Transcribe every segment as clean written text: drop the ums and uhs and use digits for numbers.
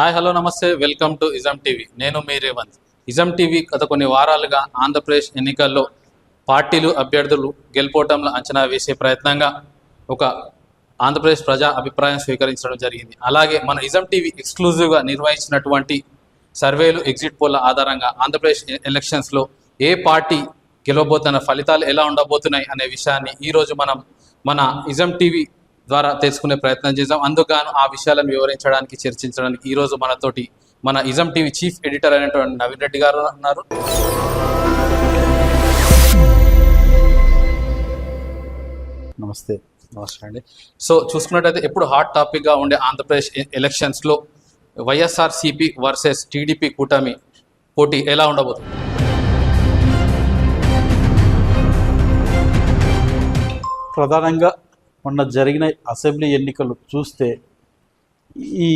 Hi hello నమస్తే welcome to ism TV. నేను మీ Revanth. Ism TV గత కొన్ని వారాలుగా ఆంధ్రప్రదేశ్ ఎన్నికల్లో పార్టీలు అభ్యర్థులు గెలుపోవటంలో అంచనా వేసే ప్రయత్నంగా ఒక ఆంధ్రప్రదేశ్ ప్రజా అభిప్రాయం స్వీకరించడం జరిగింది. అలాగే మన ఇజం టీవీ ఎక్స్క్లూజివ్గా నిర్వహించినటువంటి సర్వేలు ఎగ్జిట్ పోల్ల ఆధారంగా ఆంధ్రప్రదేశ్ ఎలక్షన్స్లో ఏ పార్టీ గెలవబోతున్న ఫలితాలు ఎలా ఉండబోతున్నాయి అనే విషయాన్ని ఈరోజు మనం మన ఇజం టీవీ ద్వారా తెలుసుకునే ప్రయత్నం చేద్దాం. అందుకు ఆ విషయాలను వివరించడానికి చర్చించడానికి ఈరోజు మనతోటి మన ఇజం టీవీ చీఫ్ ఎడిటర్ అయినటువంటి నవీన్ రెడ్డి గారు ఉన్నారు. నమస్తే అండి. సో చూసుకున్నట్టయితే ఎప్పుడు హాట్ టాపిక్గా ఉండే ఆంధ్రప్రదేశ్ ఎలక్షన్స్లో వైఎస్ఆర్సీపీ వర్సెస్ టీడీపీ కూటమి పోటీ ఎలా ఉండబోతుంది? ప్రధానంగా మొన్న జరిగిన అసెంబ్లీ ఎన్నికలు చూస్తే ఈ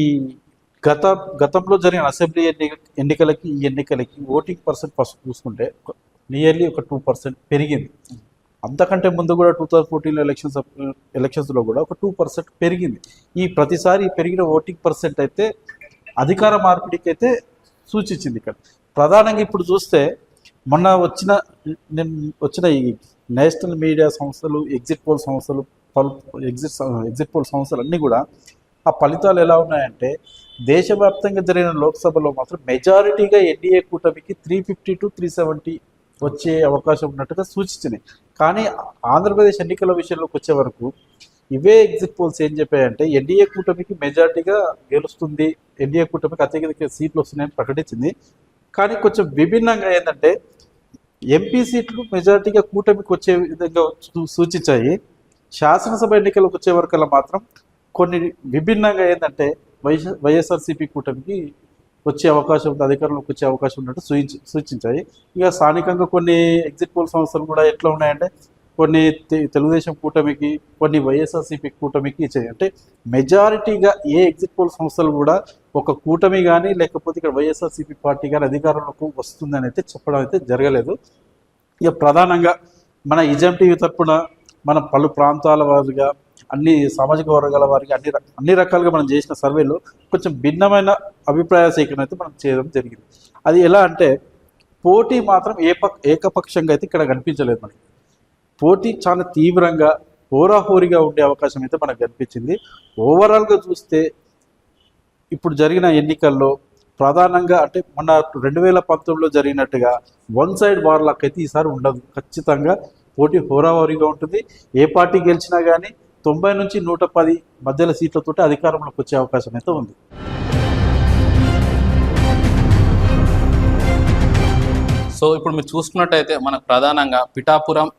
గతంలో జరిగిన అసెంబ్లీ ఎన్నికలకి ఈ ఎన్నికలకి ఓటింగ్ పర్సెంట్ ఫస్ట్ చూసుకుంటే నియర్లీ ఒక 2% పెరిగింది. అంతకంటే ముందు కూడా 2014 ఎలక్షన్స్లో కూడా ఒక 2% పెరిగింది. ఈ ప్రతిసారి పెరిగిన ఓటింగ్ పర్సెంట్ అయితే అధికార మార్పిడికి అయితే సూచించింది. ఇక్కడ ప్రధానంగా ఇప్పుడు చూస్తే మొన్న వచ్చిన ఈ నేషనల్ మీడియా సంస్థలు, ఎగ్జిట్ పోల్ సంస్థలు, ఎగ్జిట్ పోల్ సంస్థలు అన్నీ కూడా ఆ ఫలితాలు ఎలా ఉన్నాయంటే దేశవ్యాప్తంగా జరిగిన లోక్సభలో మాత్రం మెజారిటీగా ఎన్డీఏ కూటమికి 350 to 370 వచ్చే అవకాశం ఉన్నట్టుగా సూచించినాయి. కానీ ఆంధ్రప్రదేశ్ ఎన్నికల విషయంలోకి వచ్చే వరకు ఇవే ఎగ్జిట్ పోల్స్ ఏం చెప్పాయంటే ఎన్డీఏ కూటమికి మెజారిటీగా గెలుస్తుంది, ఎన్డీఏ కూటమికి అత్యధిక సీట్లు వస్తున్నాయని ప్రకటించింది. కానీ కొంచెం విభిన్నంగా ఏంటంటే ఎంపీ సీట్లు మెజారిటీగా కూటమికి వచ్చే విధంగా సూచించాయి. శాసనసభ ఎన్నికలకు వచ్చే వరకల్లా మాత్రం కొన్ని విభిన్నంగా ఏంటంటే వైఎస్ఆర్సీపీ కూటమికి వచ్చే అవకాశం ఉంది, అధికారంలోకి వచ్చే అవకాశం ఉన్నట్టు సూచించాయి. ఇక స్థానికంగా కొన్ని ఎగ్జిట్ పోల్ సంస్థలు కూడా ఎట్లా ఉన్నాయంటే కొన్ని తెలుగుదేశం కూటమికి, కొన్ని వైఎస్ఆర్సీపీ కూటమికి ఇచ్చాయి. అంటే మెజారిటీగా ఏ ఎగ్జిట్ పోల్ సంస్థలు కూడా ఒక కూటమి కానీ లేకపోతే ఇక్కడ వైఎస్ఆర్సీపీ పార్టీ కానీ అధికారంలోకి వస్తుందని అయితే చెప్పడం అయితే జరగలేదు. ఇక ప్రధానంగా మన ఇజం టీవీ తరపున మన పలు ప్రాంతాల వారిగా అన్ని సామాజిక వర్గాల వారికి అన్ని రకాలుగా మనం చేసిన సర్వేలో కొంచెం భిన్నమైన అభిప్రాయ సేకరణ అయితే మనం చేయడం జరిగింది. అది ఎలా అంటే పోటీ మాత్రం ఏకపక్షంగా అయితే ఇక్కడ కనిపించలేదు. మనకి పోటీ చాలా తీవ్రంగా హోరాహోరీగా ఉండే అవకాశం అయితే మనకు కనిపించింది. ఓవరాల్గా చూస్తే ఇప్పుడు జరిగిన ఎన్నికల్లో ప్రధానంగా అంటే మొన్న 2019లో జరిగినట్టుగా వన్ సైడ్ వార్ లాక్ అయితే ఈసారి ఉండదు. ఖచ్చితంగా పోటీ హోరాహోరీగా ఉంటుంది. ఏ పార్టీ గెలిచినా కానీ 90 నుంచి 110 మధ్యల సీట్లతో అధికారంలోకి వచ్చే అవకాశం అయితే ఉంది. సో ఇప్పుడు మీరు చూసుకున్నట్టయితే మనకు ప్రధానంగా పిఠాపురం,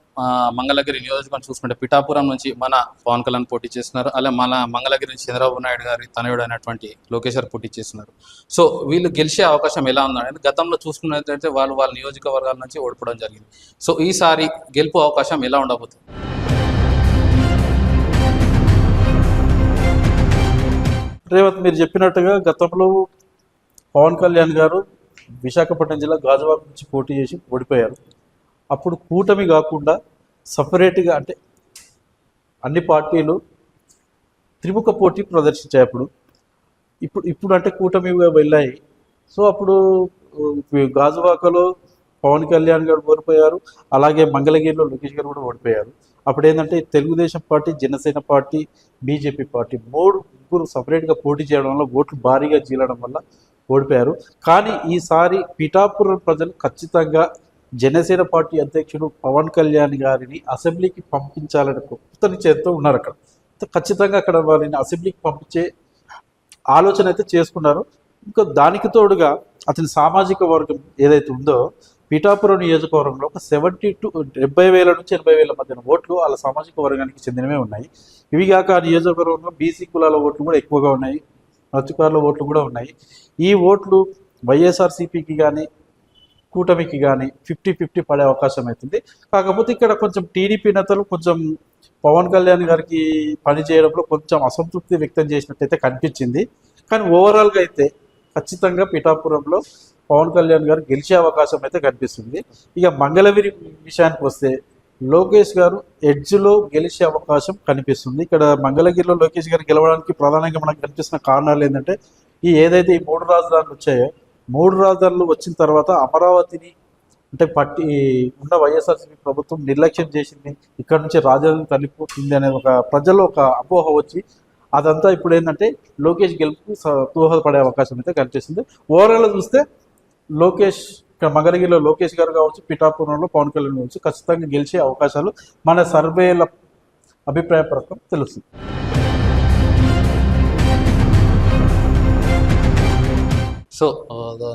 మంగళగిరి నియోజకవర్గం చూసుకుంటే పిఠాపురం నుంచి మన పవన్ కళ్యాణ్ పోటీ చేస్తున్నారు. అలా మన మంగళగిరి నుంచి చంద్రబాబు నాయుడు గారి తనయుడు అయినటువంటి లోకేష్ గారు పోటీ చేస్తున్నారు. సో వీళ్ళు గెలిచే అవకాశం ఎలా ఉందంటే గతంలో చూసుకున్నట్లయితే వాళ్ళ నియోజకవర్గాల నుంచి ఓడిపోవడం జరిగింది. సో ఈసారి గెలుపు అవకాశం ఎలా ఉండబోతుంది? రేవంత్ మీరు చెప్పినట్టుగా గతంలో పవన్ కళ్యాణ్ గారు విశాఖపట్నం జిల్లా గాజువాక నుంచి పోటీ చేసి ఓడిపోయారు. అప్పుడు కూటమి కాకుండా సపరేట్గా అంటే అన్ని పార్టీలు త్రిముఖ పోటీ ప్రదర్శించాయి. ఇప్పుడు అంటే కూటమిగా వెళ్ళాయి. సో అప్పుడు గాజువాకలో పవన్ కళ్యాణ్ గారు ఓడిపోయారు, అలాగే మంగళగిరిలో లోకేష్ గారు కూడా ఓడిపోయారు. అప్పుడు ఏంటంటే Telugu Desam party, Janasena party, BJP party ముగ్గురు సపరేట్గా పోటీ చేయడం వల్ల ఓట్లు భారీగా చీలడం వల్ల ఓడిపోయారు. కానీ ఈసారి పిఠాపురం ప్రజలు ఖచ్చితంగా జనసేన పార్టీ అధ్యక్షుడు పవన్ కళ్యాణ్ గారిని అసెంబ్లీకి పంపించాలని కొత్త నిశ్చయంతో ఉన్నారు. అక్కడ ఖచ్చితంగా అక్కడ వారిని అసెంబ్లీకి పంపించే ఆలోచన అయితే చేసుకున్నారు. ఇంకా దానికి తోడుగా అతని సామాజిక వర్గం ఏదైతే ఉందో పిఠాపురం నియోజకవర్గంలో ఒక 70,000 నుంచి 80,000 మధ్యన ఓట్లు వాళ్ళ సామాజిక వర్గానికి చెందినవే ఉన్నాయి. ఇవి కాక ఆ నియోజకవర్గంలో బీసీ కులాల ఓట్లు కూడా ఎక్కువగా ఉన్నాయి, మత్స్యకారుల ఓట్లు కూడా ఉన్నాయి. ఈ ఓట్లు వైఎస్ఆర్సీపీకి కానీ కూటమికి కానీ 50-50 పడే అవకాశం అవుతుంది. కాకపోతే ఇక్కడ కొంచెం టీడీపీ నేతలు కొంచెం పవన్ కళ్యాణ్ గారికి పని చేయడంలో కొంచెం అసంతృప్తి వ్యక్తం చేసినట్టయితే కనిపించింది. కానీ ఓవరాల్గా అయితే ఖచ్చితంగా పిఠాపురంలో పవన్ కళ్యాణ్ గారు గెలిచే అవకాశం అయితే కనిపిస్తుంది. ఇక మంగళగిరి విషయానికి వస్తే లోకేష్ గారు ఎడ్జ్లో గెలిచే అవకాశం కనిపిస్తుంది. ఇక్కడ మంగళగిరిలో లోకేష్ గారు గెలవడానికి ప్రధానంగా మనకు కనిపిస్తున్న కారణాలు ఏంటంటే ఏదైతే ఈ 3 రాజధానులు వచ్చాయో 3 రాజధానులు వచ్చిన తర్వాత అమరావతిని అంటే ఉన్న వైఎస్ఆర్సీపీ ప్రభుత్వం నిర్లక్ష్యం చేసింది, ఇక్కడ నుంచి రాజధాని తల్లిపోతుంది అనేది ఒక ప్రజల్లో ఒక అపోహ వచ్చి అదంతా ఇప్పుడు ఏంటంటే లోకేష్ గెలుపుకు దోహదపడే అవకాశం అయితే కనిపిస్తుంది. ఓవరాల్గా చూస్తే లోకేష్ ఇక్కడ మంగళగిరిలో లోకేష్ గారు కావచ్చు, పిఠాపురంలో పవన్ కళ్యాణ్ కావచ్చు ఖచ్చితంగా గెలిచే అవకాశాలు మన సర్వేల అభిప్రాయ ప్రకారం తెలుస్తుంది. సో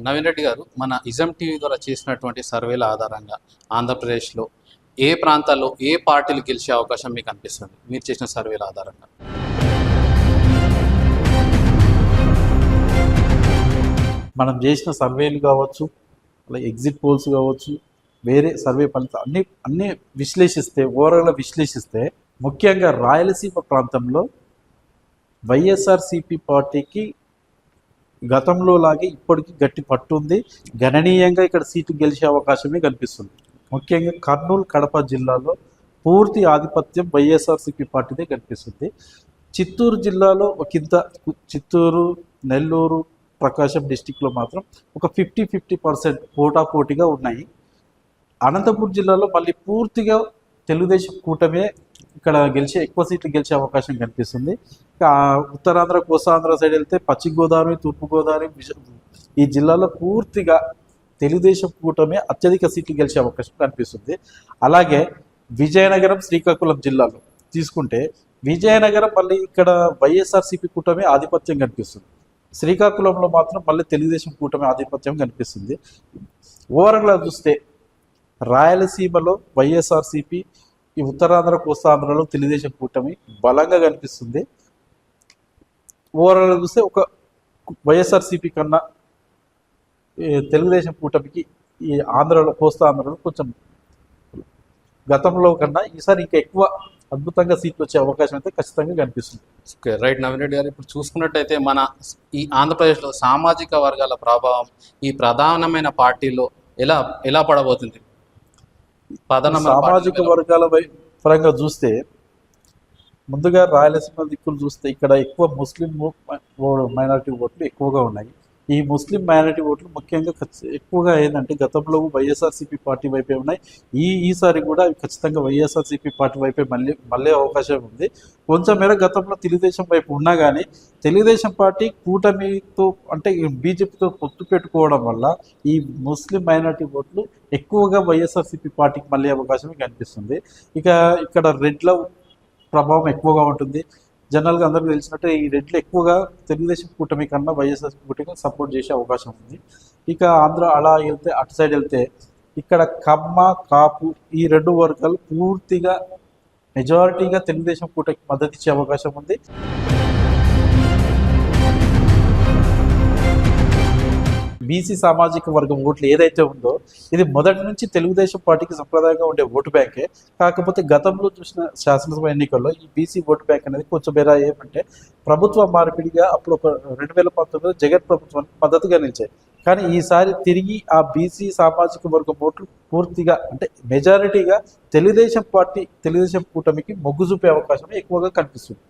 నవీన్ రెడ్డి గారు, మన ఇజం టీవీ ద్వారా చేసినటువంటి సర్వేల ఆధారంగా ఆంధ్రప్రదేశ్లో ఏ ప్రాంతాల్లో ఏ పార్టీలు గెలిచే అవకాశం మీకు అనిపిస్తుంది మీరు చేసిన సర్వేల ఆధారంగా? మనం చేసిన సర్వేలు కావచ్చు, అలా ఎగ్జిట్ పోల్స్ కావచ్చు, వేరే సర్వే ఫలితాలు అన్నీ విశ్లేషిస్తే ఓవరాల్గా విశ్లేషిస్తే ముఖ్యంగా రాయలసీమ ప్రాంతంలో వైఎస్ఆర్సీపీ పార్టీకి గతంలో లాగే ఇప్పటికీ గట్టి పట్టు ఉంది. గణనీయంగా ఇక్కడ సీటు గెలిచే అవకాశమే కనిపిస్తుంది. ముఖ్యంగా కర్నూలు, కడప జిల్లాలో పూర్తి ఆధిపత్యం వైఎస్ఆర్సీపీ పార్టీదే కనిపిస్తుంది. చిత్తూరు జిల్లాలో ఒకంత, చిత్తూరు, నెల్లూరు, ప్రకాశం డిస్టిక్లో మాత్రం ఒక 50-50% పోటాపోటీగా ఉన్నాయి. అనంతపురం జిల్లాలో మళ్ళీ పూర్తిగా తెలుగుదేశం కూటమే ఇక్కడ ఎక్కువ సీట్లు గెలిచే అవకాశం కనిపిస్తుంది. ఉత్తరాంధ్ర, కోస్తాంధ్ర సైడ్ వెళ్తే పశ్చిమ గోదావరి, తూర్పుగోదావరి ఈ జిల్లాలో పూర్తిగా తెలుగుదేశం కూటమే అత్యధిక సీట్లు గెలిచే అవకాశం కనిపిస్తుంది. అలాగే విజయనగరం, శ్రీకాకుళం జిల్లాలో తీసుకుంటే విజయనగరం మళ్ళీ ఇక్కడ వైఎస్ఆర్సీపీ కూటమే ఆధిపత్యం కనిపిస్తుంది. శ్రీకాకుళంలో మాత్రం మళ్ళీ తెలుగుదేశం కూటమి ఆధిపత్యం కనిపిస్తుంది. ఓవరాల్గా చూస్తే రాయలసీమలో వైఎస్ఆర్సీపీ, ఈ ఉత్తరాంధ్ర, కోస్తాంధ్రలో తెలుగుదేశం కూటమి బలంగా కనిపిస్తుంది. ఓవరాల్గా చూస్తే ఒక వైఎస్ఆర్సీపీ కన్నా తెలుగుదేశం కూటమికి ఈ ఆంధ్రలో, కోస్తాంధ్రలో కొంచెం గతంలో కన్నా ఈసారి ఇంకా ఎక్కువ అద్భుతంగా సీట్లు వచ్చే అవకాశం అయితే ఖచ్చితంగా కనిపిస్తుంది. ఓకే, రైట్ నవీన్ రెడ్డి గారు, ఇప్పుడు చూసుకున్నట్టయితే మన ఈ ఆంధ్రప్రదేశ్లో సామాజిక వర్గాల ప్రభావం ఈ ప్రధానమైన పార్టీలో ఎలా ఎలా పడబోతుంది? సామాజిక వర్గాల పరంగా చూస్తే ముందుగా రాయలసీమ దిక్కులు చూస్తే ఇక్కడ ఎక్కువ ముస్లిం మైనారిటీ ఓట్లు ఎక్కువగా ఉన్నాయి. ఈ ముస్లిం మైనారిటీ ఓట్లు ముఖ్యంగా ఎక్కువగా ఏంటంటే గతంలో వైఎస్ఆర్సీపీ పార్టీ వైపే ఉన్నాయి. ఈసారి కూడా ఖచ్చితంగా వైఎస్ఆర్సీపీ పార్టీ వైపే మళ్ళీ అవకాశం ఉంది. కొంచెం మేర గతంలో తెలుగుదేశం వైపు ఉన్నా కానీ తెలుగుదేశం పార్టీ కూటమితో అంటే బీజేపీతో పొత్తు పెట్టుకోవడం వల్ల ఈ ముస్లిం మైనారిటీ ఓట్లు ఎక్కువగా వైఎస్ఆర్సీపీ పార్టీకి మళ్ళీ అవకాశమే కనిపిస్తుంది. ఇక్కడ రెడ్ల ప్రభావం ఎక్కువగా ఉంటుంది. జనరల్గా అందరికీ తెలిసినట్టే ఈ రెడ్లు ఎక్కువగా తెలుగుదేశం కూటమి కన్నా వైఎస్ఆర్ కూటమికి సపోర్ట్ చేసే అవకాశం ఉంది. ఇక ఆంధ్ర అలా వెళ్తే అటు సైడ్ వెళ్తే ఇక్కడ కమ్మ, కాపు ఈ 2 వర్గాలు పూర్తిగా మెజారిటీగా తెలుగుదేశం కూటమికి మద్దతు ఇచ్చే అవకాశం ఉంది. బీసీ సామాజిక వర్గం ఓట్లు ఏదైతే ఉందో ఇది మొదటి నుంచి తెలుగుదేశం పార్టీకి సంప్రదాయంగా ఉండే ఓటు బ్యాంకే. కాకపోతే గతంలో చూసిన శాసనసభ ఎన్నికల్లో ఈ బీసీ ఓటు బ్యాంక్ అనేది కొంచెం మేర ఏమంటే ప్రభుత్వ మార్పిడిగా అప్పుడు ఒక 2019 జగన్ ప్రభుత్వానికి మద్దతుగా నిలిచాయి. కానీ ఈసారి తిరిగి ఆ బీసీ సామాజిక వర్గం ఓట్లు పూర్తిగా అంటే మెజారిటీగా తెలుగుదేశం పార్టీ, తెలుగుదేశం కూటమికి మొగ్గు చూపే అవకాశం ఎక్కువగా కనిపిస్తుంది.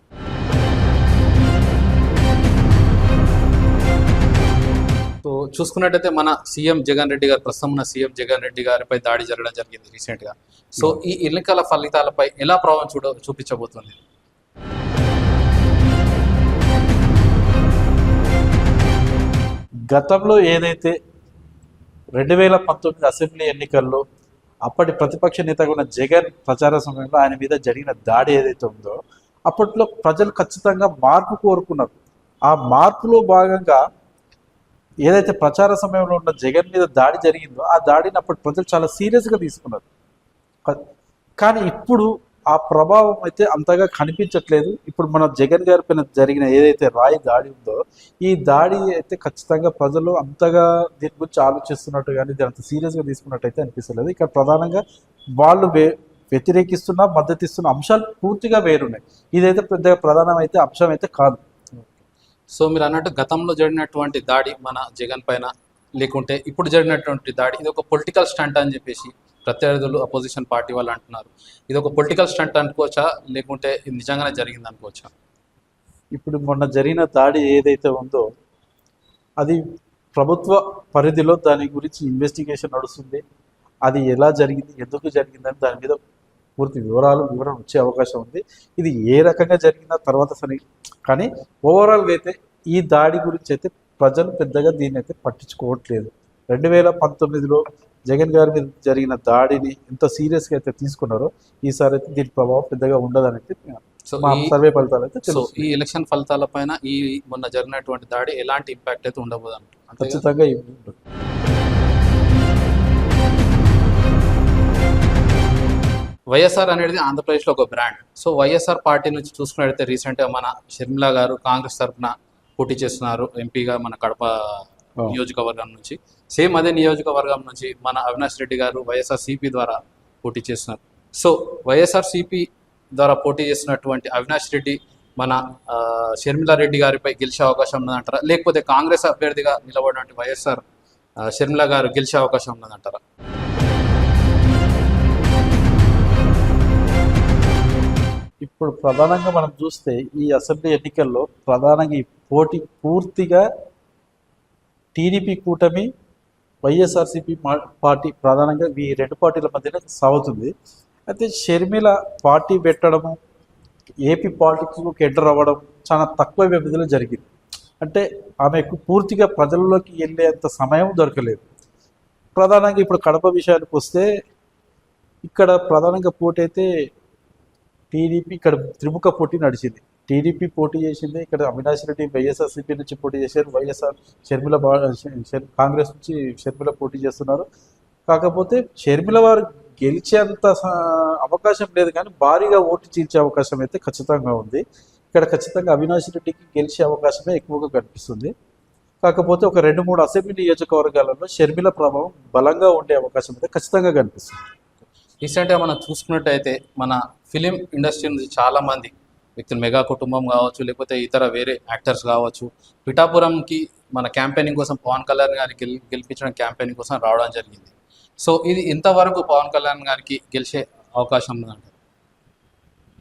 సో చూసుకున్నట్టయితే మన సీఎం జగన్ రెడ్డి గారు, ప్రస్తుతం ఉన్న సీఎం జగన్ రెడ్డి గారిపై దాడి జరగడం జరిగింది రీసెంట్గా. సో ఈ ఎన్నికల ఫలితాలపై ఎలా ప్రభావం చూపించబోతుంది? గతంలో ఏదైతే 2019 అసెంబ్లీ ఎన్నికల్లో అప్పటి ప్రతిపక్ష నేతగా ఉన్న జగన్ ప్రచార సమయంలో ఆయన మీద జరిగిన దాడి ఏదైతే ఉందో అప్పట్లో ప్రజలు ఖచ్చితంగా మార్పు కోరుకున్నారు. ఆ మార్పులో భాగంగా ఏదైతే ప్రచార సమయంలో ఉన్న జగన్ మీద దాడి జరిగిందో ఆ దాడిని అప్పుడు ప్రజలు చాలా సీరియస్గా తీసుకున్నారు. కానీ ఇప్పుడు ఆ ప్రభావం అయితే అంతగా కనిపించట్లేదు. ఇప్పుడు మన జగన్ గారి పైన జరిగిన ఏదైతే రాయి దాడి ఉందో ఈ దాడి అయితే ఖచ్చితంగా ప్రజలు అంతగా దీని గురించి ఆలోచిస్తున్నట్టు కానీ దీని అంత సీరియస్గా తీసుకున్నట్టయితే అనిపిస్తలేదు. ఇక్కడ ప్రధానంగా వాళ్ళు వ్యతిరేకిస్తున్న, మద్దతిస్తున్న అంశాలు పూర్తిగా వేరున్నాయి. ఇదైతే పెద్దగా ప్రధానమైతే అంశం అయితే కాదు. సో మీరు అన్నట్టు గతంలో జరిగినటువంటి దాడి మన జగన్ పైన, లేకుంటే ఇప్పుడు జరిగినటువంటి దాడి ఇది ఒక పొలిటికల్ స్టంట్ అని చెప్పేసి ప్రత్యర్థులు, అపోజిషన్ పార్టీ వాళ్ళు అంటున్నారు. ఇది ఒక పొలిటికల్ స్టంట్ అనుకోవచ్చా, లేకుంటే ఇది నిజంగానే జరిగింది అనుకోవచ్చా? ఇప్పుడు మొన్న జరిగిన దాడి ఏదైతే ఉందో అది ప్రభుత్వ పరిధిలో దాని గురించి ఇన్వెస్టిగేషన్ నడుస్తుంది. అది ఎలా జరిగింది, ఎందుకు జరిగిందని దాని మీద పూర్తి వివరణ వచ్చే అవకాశం ఉంది. ఇది ఏ రకంగా జరిగినా తర్వాత సరే, కానీ ఓవరాల్గా అయితే ఈ దాడి గురించి అయితే ప్రజలు పెద్దగా దీన్ని అయితే పట్టించుకోవట్లేదు. 2019లో జగన్ గారి మీద జరిగిన దాడిని ఎంత సీరియస్గా అయితే తీసుకున్నారో ఈసారి అయితే దీని ప్రభావం పెద్దగా ఉండదని అయితే సో మా సర్వే ఫలితాలు అయితే సో తెలుసు. ఈ ఎలక్షన్ ఫలితాల పైన ఈ మొన్న జరిగినటువంటి దాడి ఎలాంటి ఇంపాక్ట్ అయితే ఉండబోదు అంటారు. ఖచ్చితంగా ఇవి ఉంటుంది. వైఎస్ఆర్ అనేది ఆంధ్రప్రదేశ్లో ఒక బ్రాండ్. సో వైఎస్ఆర్ పార్టీ నుంచి చూసుకున్నట్లయితే రీసెంట్గా మన షర్మిల గారు కాంగ్రెస్ తరఫున పోటీ చేస్తున్నారు ఎంపీగా మన కడప నియోజకవర్గం నుంచి. సేమ్ అదే నియోజకవర్గం నుంచి మన అవినాష్ రెడ్డి గారు వైఎస్ఆర్ సిపి ద్వారా పోటీ చేస్తున్నారు. సో వైఎస్ఆర్ సిపి ద్వారా పోటీ చేస్తున్నటువంటి అవినాష్ రెడ్డి మన షర్మిల రెడ్డి గారిపై గెలిచే అవకాశం ఉన్నదంటారా, లేకపోతే కాంగ్రెస్ అభ్యర్థిగా నిలబడినటువంటి వైఎస్ఆర్ షర్మిల గారు గెలిచే అవకాశం ఉన్నదంటారా? ఇప్పుడు ప్రధానంగా మనం చూస్తే ఈ అసెంబ్లీ ఎన్నికల్లో ప్రధానంగా ఈ పోటీ పూర్తిగా టీడీపీ కూటమి వైఎస్ఆర్సీపీ పార్టీ ప్రధానంగా ఈ రెండు పార్టీల మధ్యన సాగుతుంది. అయితే షర్మిల పార్టీ పెట్టడము, ఏపీ పాలిటిక్స్లోకి ఎంటర్ అవ్వడం చాలా తక్కువ వ్యవధిలో జరిగింది. అంటే ఆమెకు పూర్తిగా ప్రజల్లోకి వెళ్ళేంత సమయం దొరకలేదు. ప్రధానంగా ఇప్పుడు కడప విషయానికి వస్తే ఇక్కడ ప్రధానంగా పోటీ అయితే టీడీపీ ఇక్కడ త్రిముఖ పోటీ నడిచింది. టీడీపీ పోటీ చేసింది, ఇక్కడ అవినాష్ రెడ్డి వైఎస్ఆర్సీపీ నుంచి పోటీ చేశారు, వైఎస్ఆర్ షర్మిల కాంగ్రెస్ నుంచి షర్మిల పోటీ చేస్తున్నారు. కాకపోతే షర్మిల వారు గెలిచేంత అవకాశం లేదు, కానీ భారీగా ఓటు చీల్చే అవకాశం అయితే ఖచ్చితంగా ఉంది. ఇక్కడ ఖచ్చితంగా అవినాష్ రెడ్డికి గెలిచే అవకాశమే ఎక్కువగా కనిపిస్తుంది. కాకపోతే ఒక 2-3 అసెంబ్లీ నియోజకవర్గాలలో షర్మిల ప్రభావం బలంగా ఉండే అవకాశం అయితే ఖచ్చితంగా కనిపిస్తుంది. రీసెంట్గా మనం చూసుకున్నట్టయితే మన ఫిలిం ఇండస్ట్రీ నుంచి చాలామంది వ్యక్తులు, మెగా కుటుంబం కావచ్చు, లేకపోతే ఇతర వేరే యాక్టర్స్ కావచ్చు, పిఠాపురంకి మన క్యాంపెయినింగ్ కోసం పవన్ కళ్యాణ్ గారికి గెలిపించడం క్యాంపెయినింగ్ కోసం రావడం జరిగింది. సో ఇది ఇంతవరకు పవన్ కళ్యాణ్ గారికి గెలిచే అవకాశం ఉందంటారు?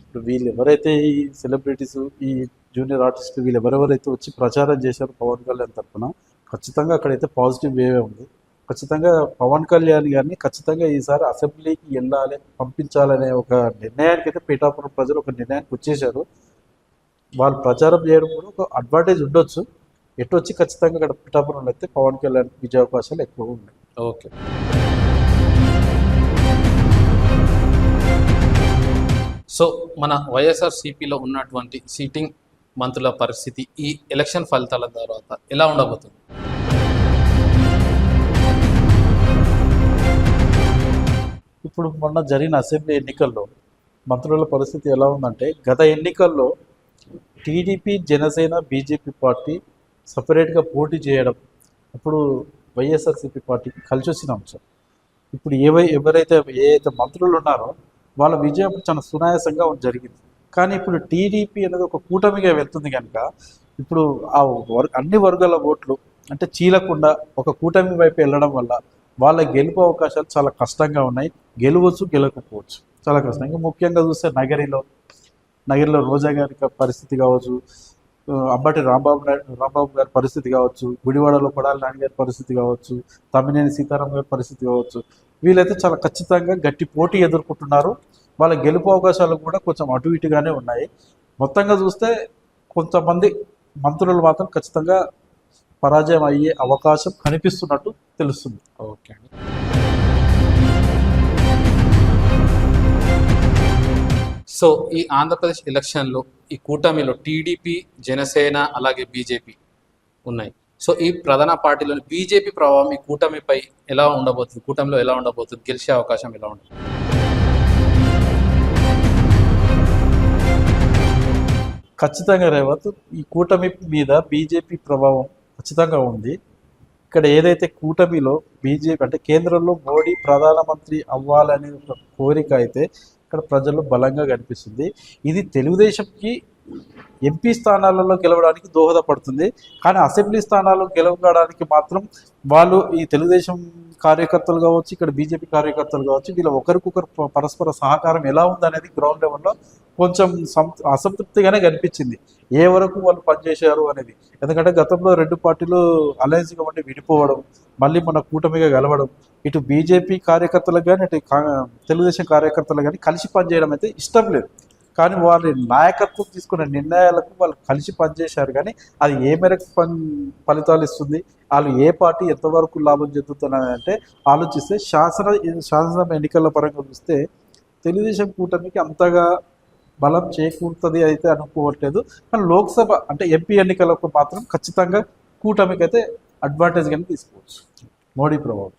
ఇప్పుడు వీళ్ళు ఎవరైతే ఈ సెలబ్రిటీస్, ఈ జూనియర్ ఆర్టిస్టులు వీళ్ళు ఎవరెవరైతే వచ్చి ప్రచారం చేశారో పవన్ కళ్యాణ్ తరఫున, ఖచ్చితంగా అక్కడైతే పాజిటివ్ వేవే ఉంది. ఖచ్చితంగా పవన్ కళ్యాణ్ గారిని ఖచ్చితంగా ఈసారి అసెంబ్లీకి వెళ్ళాలి, పంపించాలనే ఒక నిర్ణయానికి అయితే పిఠాపురం ప్రజలు ఒక నిర్ణయానికి వచ్చేసారు. వాళ్ళు ప్రచారం చేయడం కూడా ఒక అడ్వాంటేజ్ ఉండొచ్చు. ఎటు వచ్చి ఖచ్చితంగా అక్కడ పిఠాపురంలో అయితే పవన్ కళ్యాణ్ విజయ అవకాశాలు ఎక్కువ ఉన్నాయి. ఓకే. సో మన వైఎస్ఆర్ సిపిలో ఉన్నటువంటి సీటింగ్ మంత్రుల పరిస్థితి ఈ ఎలక్షన్ ఫలితాల తర్వాత ఎలా ఉండబోతుంది? ఇప్పుడు మొన్న జరిగిన అసెంబ్లీ ఎన్నికల్లో మంత్రుల పరిస్థితి ఎలా ఉందంటే, గత ఎన్నికల్లో టీడీపీ, జనసేన, బీజేపీ పార్టీ సపరేట్గా పోటీ చేయడం అప్పుడు వైఎస్ఆర్సీపీ పార్టీకి కలిసి వచ్చిన అంశం. ఇప్పుడు ఎవరైతే మంత్రులు ఉన్నారో వాళ్ళ విజయం చాలా సునాయాసంగా జరిగింది. కానీ ఇప్పుడు టీడీపీ అనేది ఒక కూటమిగా వెళ్తుంది కనుక ఇప్పుడు ఆ అన్ని వర్గాల ఓట్లు అంటే చీలకుండా ఒక కూటమి వైపు వెళ్ళడం వల్ల వాళ్ళ గెలుపు అవకాశాలు చాలా కష్టంగా ఉన్నాయి. గెలవచ్చు, గెలకపోవచ్చు, చాలా కష్టం. ఇంకా ముఖ్యంగా చూస్తే నగరిలో రోజా గారి పరిస్థితి కావచ్చు, అంబటి రాంబాబు గారి పరిస్థితి కావచ్చు, గుడివాడలో కొడాలి నాని గారి పరిస్థితి కావచ్చు, తమ్మినేని సీతారాం గారి పరిస్థితి కావచ్చు, వీళ్ళైతే చాలా ఖచ్చితంగా గట్టి పోటీ ఎదుర్కొంటున్నారు. వాళ్ళ గెలుపు అవకాశాలు కూడా కొంచెం అటు ఇటుగానే ఉన్నాయి. మొత్తంగా చూస్తే కొంతమంది మంత్రులు మాత్రం ఖచ్చితంగా పరాజయం అయ్యే అవకాశం కనిపిస్తున్నట్టు తెలుస్తుంది. ఓకే అండి. సో ఈ ఆంధ్రప్రదేశ్ ఎలక్షన్లో ఈ కూటమిలో టీడీపీ, జనసేన అలాగే బీజేపీ ఉన్నాయి. సో ఈ ప్రధాన పార్టీలో బీజేపీ ప్రభావం ఈ కూటమిపై ఎలా ఉండబోతుంది, కూటమిలో ఎలా ఉండబోతుంది, గెలిచే అవకాశం ఎలా ఉంటుంది? ఖచ్చితంగా రేవంత్, ఈ కూటమి మీద బీజేపీ ప్రభావం ఖచ్చితంగా ఉంది. ఇక్కడ ఏదైతే కూటమిలో బీజేపీ అంటే కేంద్రంలో మోడీ ప్రధానమంత్రి అవ్వాలనే ఒక కోరిక అయితే ఇక్కడ ప్రజల్లో బలంగా కనిపిస్తుంది. ఇది తెలుగుదేశంకి ఎంపీ స్థానాలలో గెలవడానికి దోహదపడుతుంది. కానీ అసెంబ్లీ స్థానాలు గెలవడానికి మాత్రం వాళ్ళు ఈ తెలుగుదేశం కార్యకర్తలు కావచ్చు, ఇక్కడ బీజేపీ కార్యకర్తలు కావచ్చు, వీళ్ళ ఒకరికొకరు పరస్పర సహకారం ఎలా ఉందనేది గ్రౌండ్ లెవెల్లో కొంచెం అసంతృప్తిగానే కనిపించింది, ఏ వరకు వాళ్ళు పనిచేశారు అనేది. ఎందుకంటే గతంలో రెండు పార్టీలు అలయన్స్గా ఉండి విడిపోవడం, మళ్ళీ మన కూటమిగా కలవడం, ఇటు బీజేపీ కార్యకర్తలకు కానీ అటు తెలుగుదేశం కార్యకర్తలు కానీ కలిసి పనిచేయడం అయితే ఇష్టం లేదు. కానీ వారి నాయకత్వం తీసుకున్న నిర్ణయాలకు వాళ్ళు కలిసి పనిచేశారు. కానీ అది ఏ మేరకు ఫలితాలు ఇస్తుంది, వాళ్ళు ఏ పార్టీ ఎంతవరకు లాభం చెందుతున్నది అంటే ఆలోచిస్తే శాసనసభ ఎన్నికల పరంగా చూస్తే తెలుగుదేశం కూటమికి అంతగా బలం చేకూరుతుంది అయితే అనుకోవట్లేదు. కానీ లోక్సభ అంటే ఎంపీ ఎన్నికలకు మాత్రం ఖచ్చితంగా కూటమికి అయితే అడ్వాంటేజ్గానే తీసుకోవచ్చు మోడీ ప్రభావం.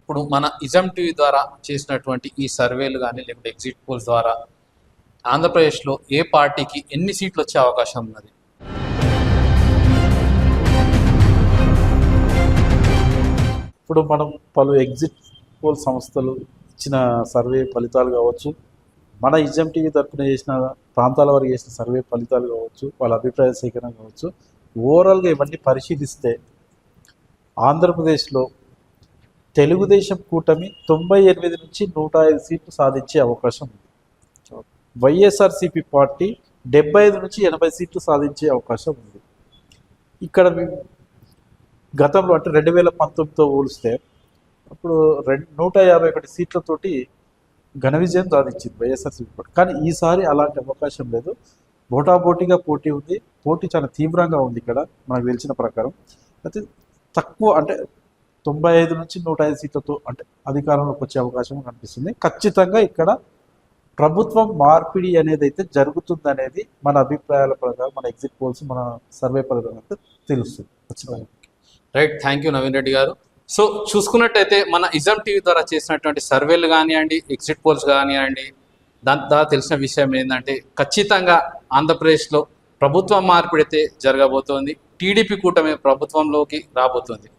ఇప్పుడు మన ఇజం టీవీ ద్వారా చేసినటువంటి ఈ సర్వేలు కానీ లేకపోతే ఎగ్జిట్ పోల్స్ ద్వారా ఆంధ్రప్రదేశ్లో ఏ పార్టీకి ఎన్ని సీట్లు వచ్చే అవకాశం ఉన్నది? ఇప్పుడు మనం పలు ఎగ్జిట్ పోల్ సంస్థలు ఇచ్చిన సర్వే ఫలితాలు కావచ్చు, మన ఇజం టీవీ తరఫున చేసిన ప్రాంతాల వారికి చేసిన సర్వే ఫలితాలు కావచ్చు, వాళ్ళ అభిప్రాయ సేకరణ కావచ్చు, ఓవరాల్గా ఇవన్నీ పరిశీలిస్తే ఆంధ్రప్రదేశ్లో తెలుగుదేశం కూటమి 98 నుంచి 105 సీట్లు సాధించే అవకాశం ఉంది. వైఎస్ఆర్సీపీ పార్టీ 75 నుంచి 80 సీట్లు సాధించే అవకాశం ఉంది. ఇక్కడ గతంలో అంటే 2019తో పోలిస్తే అప్పుడు 151 సీట్లతోటి ఘన విజయం సాధించింది వైఎస్ఆర్సీపీ పార్టీ. కానీ ఈసారి అలాంటి అవకాశం లేదు. పోటాపోటీగా పోటీ ఉంది, పోటీ చాలా తీవ్రంగా ఉంది. ఇక్కడ మనకు తెలిసిన ప్రకారం అయితే తక్కువ అంటే 95 నుంచి 105 సీట్లతో అంటే అధికారంలోకి వచ్చే అవకాశం కనిపిస్తుంది. ఖచ్చితంగా ఇక్కడ ప్రభుత్వం మార్పిడి అనేది అయితే జరుగుతుంది అనేది మన అభిప్రాయాల ప్రకారం, మన ఎగ్జిట్ పోల్స్, మన సర్వే ప్రకారం అయితే తెలుస్తుంది ఖచ్చితంగా. Right, thank you Naveen Reddy గారు. సో చూసుకున్నట్టయితే మన ఇజం టీవీ ద్వారా చేసినటువంటి సర్వేలు కానివ్వండి, ఎగ్జిట్ పోల్స్ కానివ్వండి, దాని ద్వారా తెలిసిన విషయం ఏంటంటే ఖచ్చితంగా ఆంధ్రప్రదేశ్లో ప్రభుత్వ మార్పిడి అయితే జరగబోతోంది. టీడీపీ కూటమి ప్రభుత్వంలోకి రాబోతోంది.